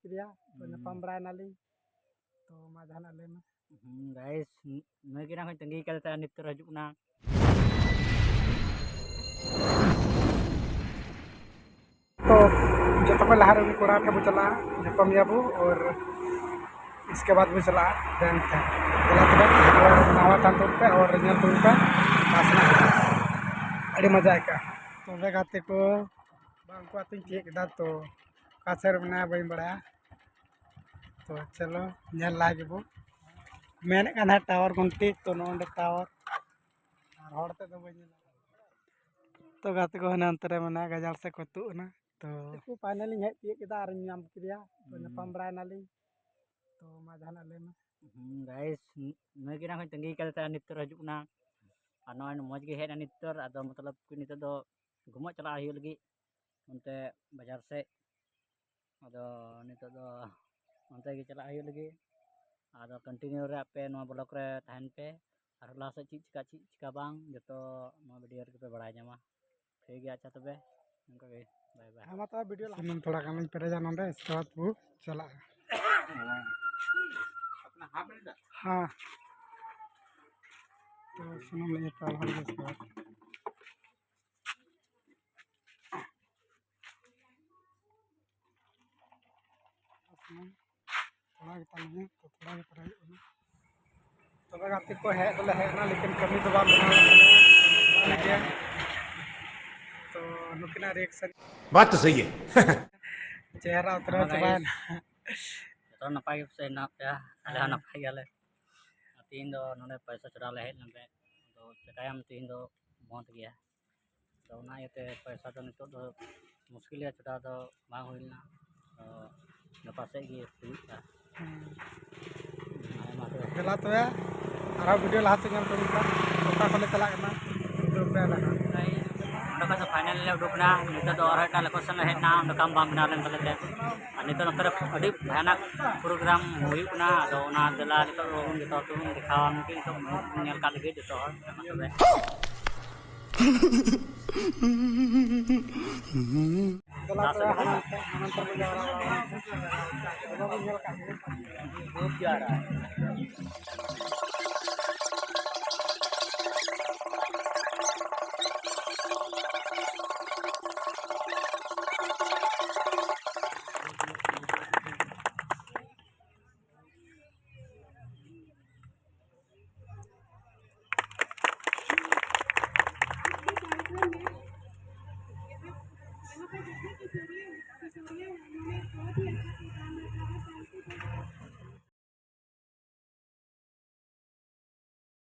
किया तो nyapam brai nali तो मा जहाना ले में गाइस मैं किना खन तंगी करता नितर हजुक ना तो जो तो लहा रे कोड़ा के बु चला nyapam ya bu और इसके बाद भी चला बैंक है नावा तंतुर पे और रंजन तुल पे पासना अड़ी मजा आएगा तो वे गाते को बांको आतिंग किए किदा तो कासर बना बई बड़ा तो चलो ñel लागे बो मैंने कहा टावर घंटी तो नोंडे टावर और हड़ते तो बई तो गाते को हने अंतरे मना गजाल से को तु ना तो फाइनली हेज किए किदा और नाम किया तो nyapam brai nali तो मा जहाना ले में गाइस मैं किना खन तंगी करता नितर हजुक ना अनो मौज गे हेड नितर आदो मतलब कि नितर दो घुमा चला हियो लगी उनते बाजार से आदो नितर दो उनते गे चला हियो लगी आदो कंटिन्यू रे पे नो ब्लॉक रे तहन पे और ला से चिका बांग जतो नो वीडियो रे पे बड़ा जामा ठीक है अच्छा तबे उनका के बाय बाय हम तो वीडियो हम थोड़ा काम पेरेजा नंदे इसके बाद वो चला अपना हाफ मिनट हाँ तो सुनो मुझे पाल हो गया इसके बाद थोड़ा ताल में तो थोड़ा ही पढ़ाई तो मैं गाते को है बोले है ना लेकिन कमी तो बात बना तो नुकना रिएक्शन बात तो सही है चेहरा उतरा चबान तो नपाई से ना पे आले नपाई आले तीन दो नोने पैसा चुरा ले नबे तो चकायम तीन दो बहुत गया तो ना ये पैसा तो नितो तो मुश्किल है चुरा तो बांग होइना तो नपासे गे हुईता चला तो है और वीडियो लास्ट से तो ओका कोले चला करना तो पे लगा उनका तो फाइनल ले उडुकना नितो तो और हटा लोकेशन हेड ना उनका काम बांग बना लेन कले नितो नतर अड़ी भयानक प्रोग्राम हुईना तो ना दला नितो रोन जतो तुम दिखावा कि तो नेल का लगे जतो चला तो हम तो बहुत प्यारा है